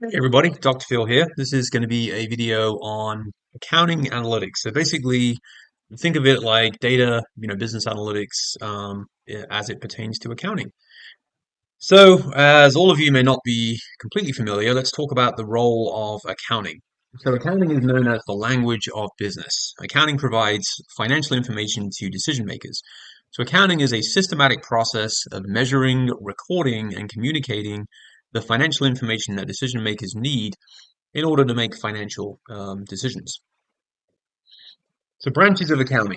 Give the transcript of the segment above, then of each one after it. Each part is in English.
Hey everybody, Dr. Phil here. This is going to be a video on accounting analytics. So basically, think of it like data, business analytics as it pertains to accounting. So, as all of you may not be completely familiar, let's talk about the role of accounting. So, accounting is known as the language of business. Accounting provides financial information to decision makers. So, accounting is a systematic process of measuring, recording, and communicating the financial information that decision makers need in order to make financial decisions. So, branches of accounting.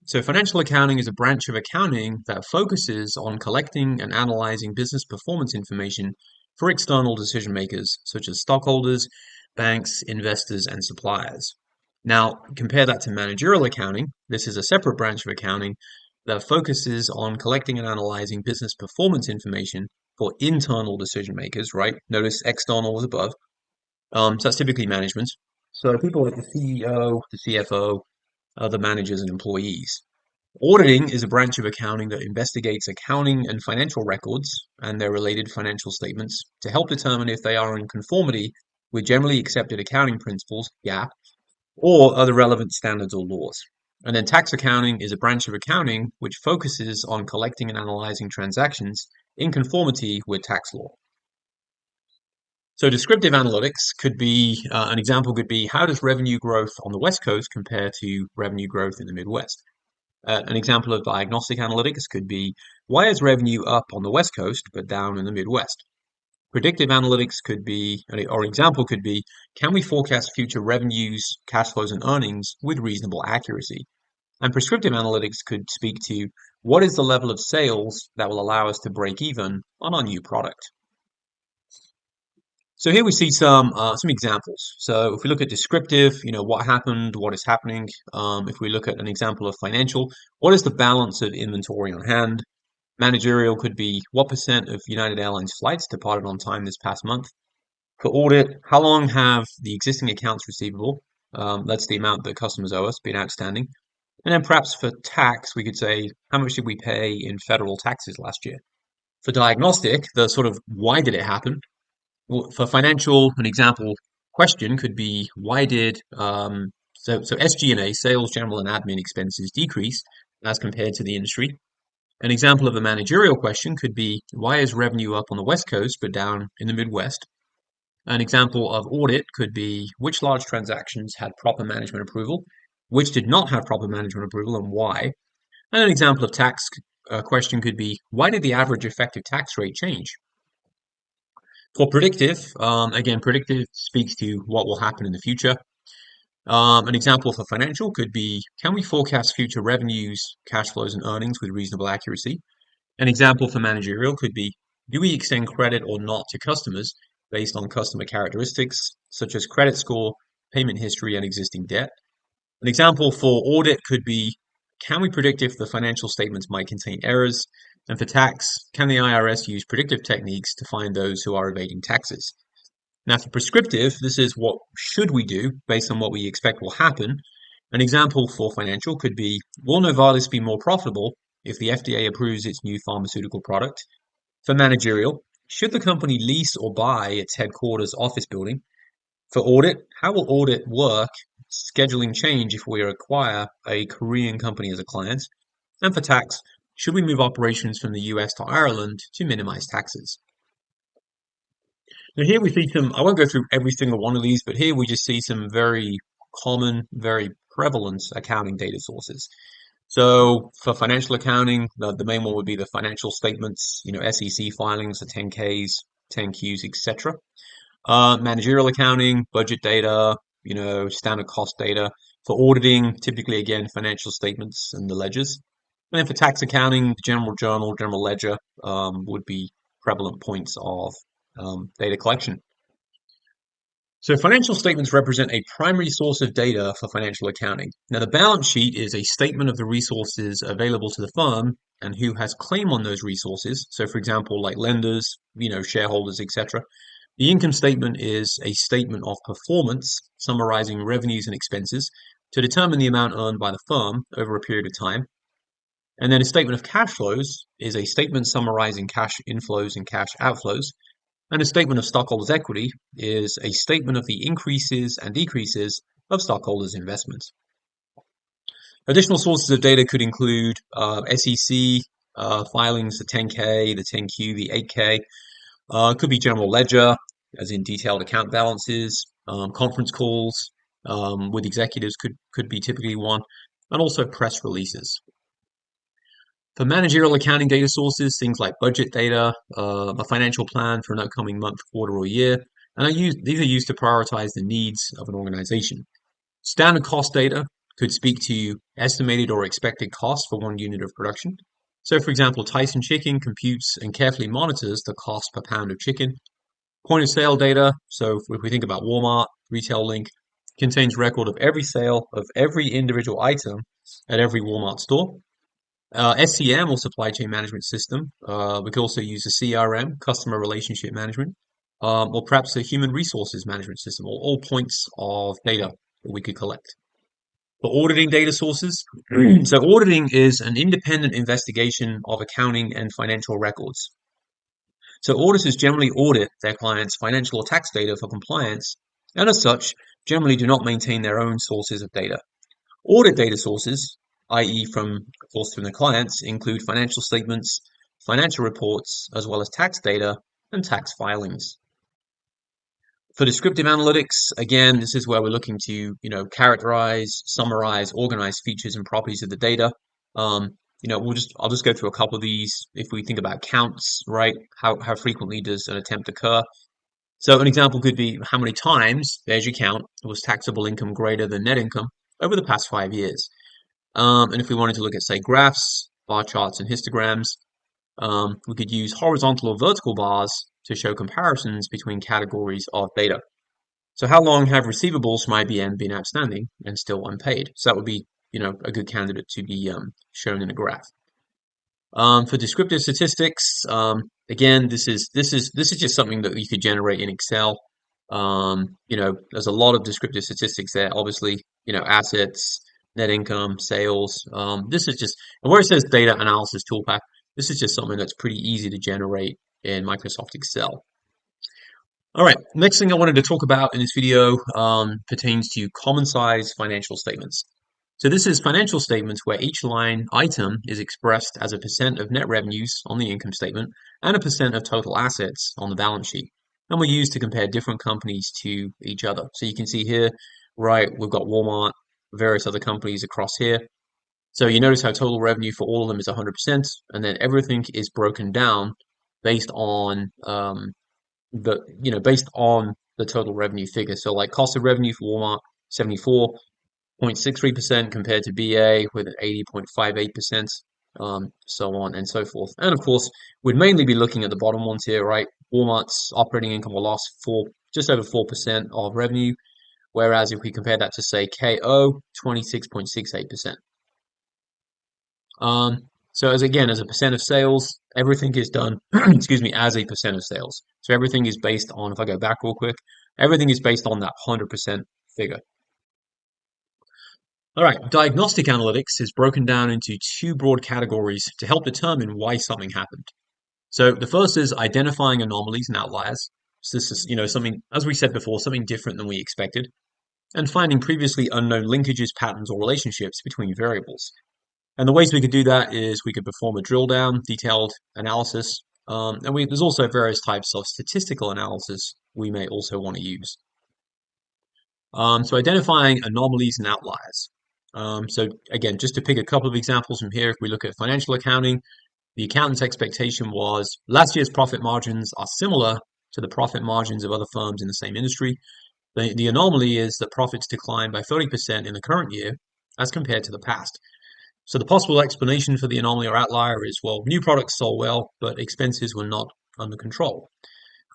So, financial accounting is a branch of accounting that focuses on collecting and analyzing business performance information for external decision makers, such as stockholders, banks, investors, and suppliers. Now, compare that to managerial accounting. This is a separate branch of accounting that focuses on collecting and analyzing business performance information for internal decision makers, right? Notice external was above. So that's typically management. So people like the CEO, the CFO, other managers and employees. Auditing is a branch of accounting that investigates accounting and financial records and their related financial statements to help determine if they are in conformity with generally accepted accounting principles, GAAP, or other relevant standards or laws. And then tax accounting is a branch of accounting which focuses on collecting and analyzing transactions in conformity with tax law. So descriptive analytics could be an example could be how does revenue growth on the West Coast compare to revenue growth in the Midwest? An example of diagnostic analytics could be why is revenue up on the West Coast but down in the Midwest? Predictive analytics could be, or example could be, can we forecast future revenues, cash flows, and earnings with reasonable accuracy? And prescriptive analytics could speak to what is the level of sales that will allow us to break even on our new product? So here we see some examples. So if we look at descriptive, what happened, what is happening. If we look at an example of financial, what is the balance of inventory on hand? Managerial could be what percent of United Airlines flights departed on time this past month? For audit, how long have the existing accounts receivable, that's the amount that customers owe us, been outstanding? And then perhaps for tax, we could say how much did we pay in federal taxes last year? For diagnostic, the sort of why did it happen? Well, for financial, an example question could be why did so SG&A, sales, general, and admin expenses decrease as compared to the industry? An example of a managerial question could be why is revenue up on the West Coast but down in the Midwest? An example of audit could be which large transactions had proper management approval, which did not have proper management approval, and why? And an example of tax question could be why did the average effective tax rate change? For predictive, again, predictive speaks to what will happen in the future. An example for financial could be, can we forecast future revenues, cash flows, and earnings with reasonable accuracy? An example for managerial could be, do we extend credit or not to customers based on customer characteristics, such as credit score, payment history, and existing debt? An example for audit could be, can we predict if the financial statements might contain errors? And for tax, can the IRS use predictive techniques to find those who are evading taxes? Now, for prescriptive, this is what should we do based on what we expect will happen. An example for financial could be, will Novartis be more profitable if the FDA approves its new pharmaceutical product? For managerial, should the company lease or buy its headquarters office building? For audit, how will audit work scheduling change if we acquire a Korean company as a client? And for tax, should we move operations from the US to Ireland to minimize taxes? Now here we see some, I won't go through every single one of these, but here we just see some very common, very prevalent accounting data sources. So for financial accounting, the main one would be the financial statements, SEC filings, the 10Ks, 10Qs, etc. Managerial accounting, budget data, standard cost data. For auditing, typically again, financial statements and the ledgers. And then for tax accounting, the general journal, general ledger would be prevalent points of data collection. So financial statements represent a primary source of data for financial accounting. Now, the balance sheet is a statement of the resources available to the firm and who has claim on those resources. So, for example, like lenders, shareholders, etc. The income statement is a statement of performance summarizing revenues and expenses to determine the amount earned by the firm over a period of time. And then a statement of cash flows is a statement summarizing cash inflows and cash outflows. And a statement of stockholders' equity is a statement of the increases and decreases of stockholders' investments. Additional sources of data could include SEC filings, the 10K, the 10Q, the 8K. It could be general ledger, as in detailed account balances, conference calls with executives could be typically one, and also press releases. For managerial accounting data sources, things like budget data, a financial plan for an upcoming month, quarter, or year, and these are used to prioritize the needs of an organization. Standard cost data could speak to estimated or expected costs for one unit of production. So, for example, Tyson Chicken computes and carefully monitors the cost per pound of chicken. Point of sale data, so if we think about Walmart, Retail Link, contains record of every sale of every individual item at every Walmart store. SCM, or supply chain management system. We could also use a CRM, customer relationship management, or perhaps a human resources management system, or all points of data that we could collect. For auditing data sources, so auditing is an independent investigation of accounting and financial records. So auditors generally audit their clients' financial or tax data for compliance, and as such, generally do not maintain their own sources of data. Audit data sources, i.e. from, of course, from the clients, include financial statements, financial reports, as well as tax data and tax filings. For descriptive analytics, again, this is where we're looking to, characterize, summarize, organize features and properties of the data. I'll just go through a couple of these. If we think about counts, right? How frequently does an attempt occur? So an example could be how many times, there's your count, was taxable income greater than net income over the past 5 years. And if we wanted to look at, say, graphs, bar charts, and histograms, we could use horizontal or vertical bars to show comparisons between categories of data. So how long have receivables from IBM been outstanding and still unpaid? So that would be, a good candidate to be shown in a graph. For descriptive statistics, again, this is just something that you could generate in Excel. There's a lot of descriptive statistics there. Obviously, assets, net income, sales. This is just, and where it says data analysis toolpath, this is just something that's pretty easy to generate in Microsoft Excel. All right, next thing I wanted to talk about in this video pertains to common size financial statements. So this is financial statements where each line item is expressed as a percent of net revenues on the income statement and a percent of total assets on the balance sheet. And we're used to compare different companies to each other. So you can see here, right, we've got Walmart, various other companies across here. So you notice how total revenue for all of them is 100%, and then everything is broken down based on based on the total revenue figure. So like cost of revenue for Walmart, 74.63% compared to BA with an 80.58%, so on and so forth. And of course, we'd mainly be looking at the bottom ones here, right? Walmart's operating income or loss for just over 4% of revenue, whereas if we compare that to, say, KO, 26.68%. So as a percent of sales, everything is done, excuse me, as a percent of sales. So everything is based on, if I go back real quick, everything is based on that 100% figure. All right, diagnostic analytics is broken down into two broad categories to help determine why something happened. So the first is identifying anomalies and outliers. So this is, something, as we said before, something different than we expected, and finding previously unknown linkages, patterns, or relationships between variables. And the ways we could do that is we could perform a drill down, detailed analysis, and there's also various types of statistical analysis we may also want to use. So identifying anomalies and outliers. So again, just to pick a couple of examples from here, if we look at financial accounting, the accountant's expectation was last year's profit margins are similar to the profit margins of other firms in the same industry. The anomaly is that profits declined by 30% in the current year as compared to the past. So the possible explanation for the anomaly or outlier is, well, new products sold well, but expenses were not under control.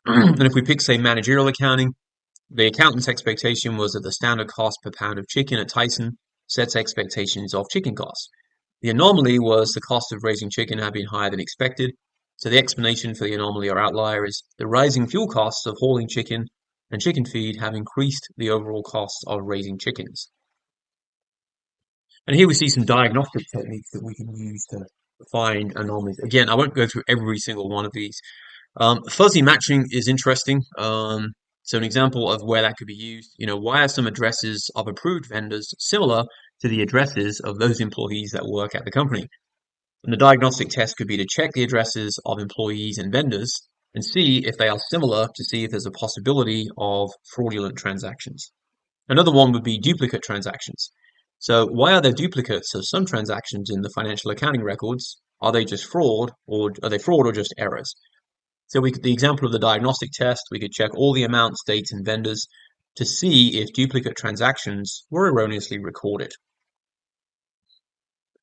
And if we pick, say, managerial accounting, the accountant's expectation was that the standard cost per pound of chicken at Tyson sets expectations of chicken costs. The anomaly was the cost of raising chicken had been higher than expected. So the explanation for the anomaly or outlier is the rising fuel costs of hauling chicken and chicken feed have increased the overall cost of raising chickens. And here we see some diagnostic techniques that we can use to find anomalies. Again, I won't go through every single one of these, Fuzzy matching is interesting. So an example of where that could be used, why are some addresses of approved vendors similar to the addresses of those employees that work at the company? And the diagnostic test could be to check the addresses of employees and vendors and see if they are similar to see if there's a possibility of fraudulent transactions. Another one would be duplicate transactions. So why are there duplicates of some transactions in the financial accounting records? Are they just fraud or are they fraud or just errors? So the example of the diagnostic test, we could check all the amounts, dates, and vendors to see if duplicate transactions were erroneously recorded.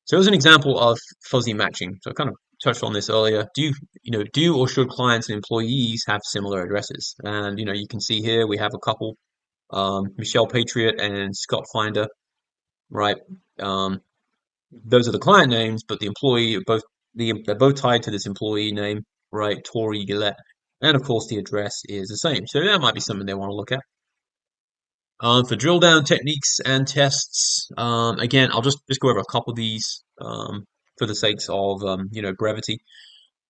So as an example of fuzzy matching, so I kind of touched on this earlier. Do or should clients and employees have similar addresses? And you can see here we have a couple, Michelle Patriot and Scott Finder, right? Um, those are the client names, but the employee they're both tied to this employee name, right? Tori Gillette, and of course the address is the same. So that might be something they want to look at. For drill down techniques and tests, again, I'll just go over a couple of these for the sakes of brevity.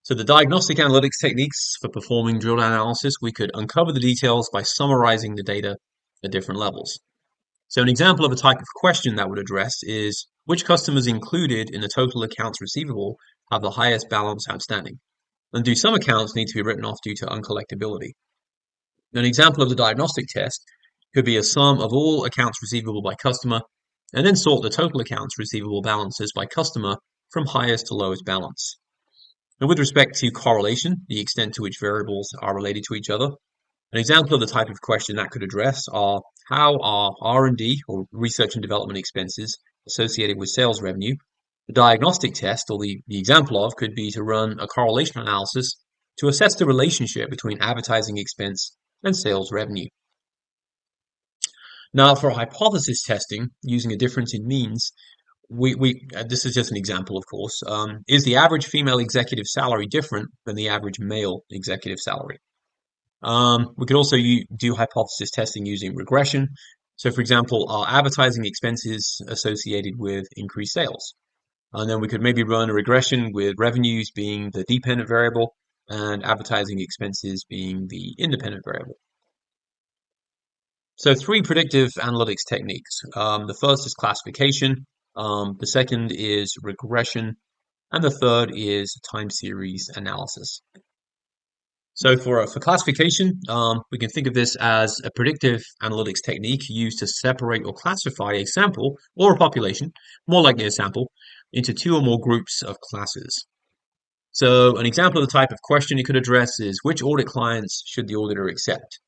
So the diagnostic analytics techniques for performing drill down analysis, we could uncover the details by summarizing the data at different levels. So an example of a type of question that would address is which customers included in the total accounts receivable have the highest balance outstanding? And do some accounts need to be written off due to uncollectability? An example of the diagnostic test could be a sum of all accounts receivable by customer, and then sort the total accounts receivable balances by customer from highest to lowest balance. And with respect to correlation, the extent to which variables are related to each other, an example of the type of question that could address are how are R&D or research and development expenses associated with sales revenue? The diagnostic test or the example of could be to run a correlation analysis to assess the relationship between advertising expense and sales revenue. Now, for hypothesis testing, using a difference in means, this is just an example, of course. Is the average female executive salary different than the average male executive salary? We could also do hypothesis testing using regression. So, for example, are advertising expenses associated with increased sales? And then we could maybe run a regression with revenues being the dependent variable and advertising expenses being the independent variable. So three predictive analytics techniques. The first is classification, the second is regression, and the third is time series analysis. So for classification, we can think of this as a predictive analytics technique used to separate or classify a sample or a population, more likely a sample, into two or more groups of classes. So an example of the type of question you could address is which audit clients should the auditor accept?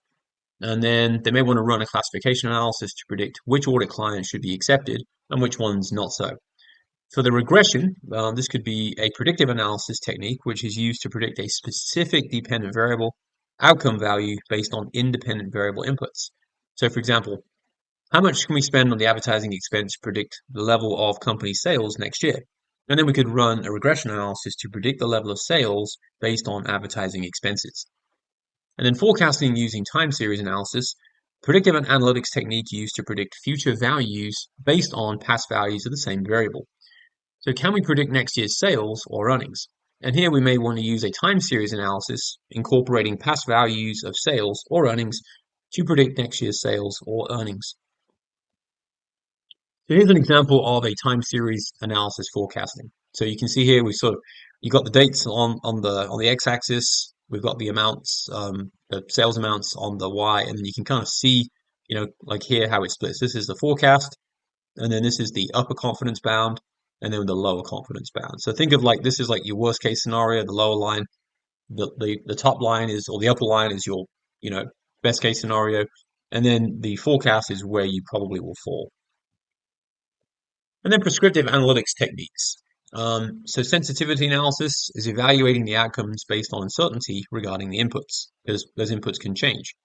And then they may want to run a classification analysis to predict which audit clients should be accepted and which ones not so. For the regression, this could be a predictive analysis technique which is used to predict a specific dependent variable outcome value based on independent variable inputs. So for example, how much can we spend on the advertising expense to predict the level of company sales next year? And then we could run a regression analysis to predict the level of sales based on advertising expenses. And then forecasting using time series analysis, predictive analytics technique used to predict future values based on past values of the same variable. So can we predict next year's sales or earnings? And here we may want to use a time series analysis incorporating past values of sales or earnings to predict next year's sales or earnings. So here's an example of a time series analysis forecasting. So you can see here you got the dates on the x-axis. We've got the amounts, the sales amounts on the y, and then you can kind of see, like here how it splits. This is the forecast, and then this is the upper confidence bound, and then the lower confidence bound. So think of like this is like your worst case scenario. The lower line, the top line is, or the upper line is your, best case scenario, and then the forecast is where you probably will fall. And then prescriptive analytics techniques. So sensitivity analysis is evaluating the outcomes based on uncertainty regarding the inputs, because those inputs can change.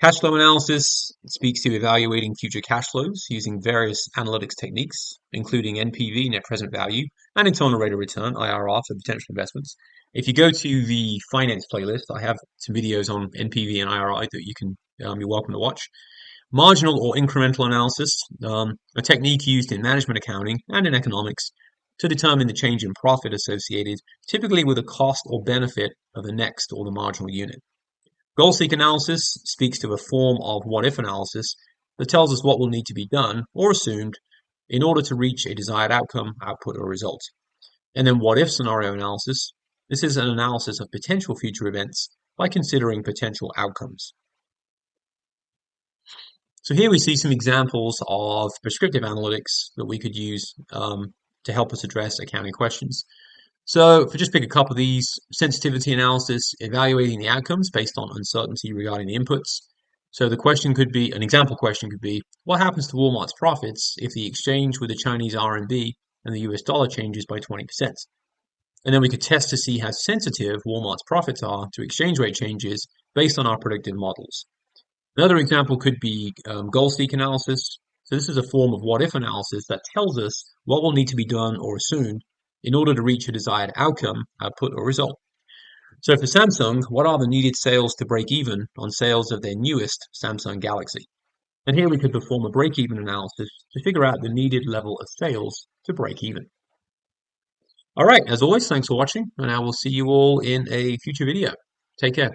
Cash flow analysis speaks to evaluating future cash flows using various analytics techniques, including NPV, net present value, and internal rate of return, IRR, for potential investments. If you go to the finance playlist, I have some videos on NPV and IRR that you're welcome to watch. Marginal or incremental analysis, a technique used in management accounting and in economics to determine the change in profit associated, typically with the cost or benefit of the next or the marginal unit. Goal-seek analysis speaks to a form of what-if analysis that tells us what will need to be done or assumed in order to reach a desired outcome, output, or result. And then what-if scenario analysis. This is an analysis of potential future events by considering potential outcomes. So here we see some examples of prescriptive analytics that we could use to help us address accounting questions. So if we just pick a couple of these, sensitivity analysis, evaluating the outcomes based on uncertainty regarding the inputs. So the question could be, an example question could be, what happens to Walmart's profits if the exchange with the Chinese RMB and the US dollar changes by 20%? And then we could test to see how sensitive Walmart's profits are to exchange rate changes based on our predictive models. Another example could be goal-seek analysis. So this is a form of what-if analysis that tells us what will need to be done or assumed in order to reach a desired outcome, output, or result. So for Samsung, what are the needed sales to break even on sales of their newest Samsung Galaxy? And here we could perform a break-even analysis to figure out the needed level of sales to break even. All right, as always, thanks for watching, and I will see you all in a future video. Take care.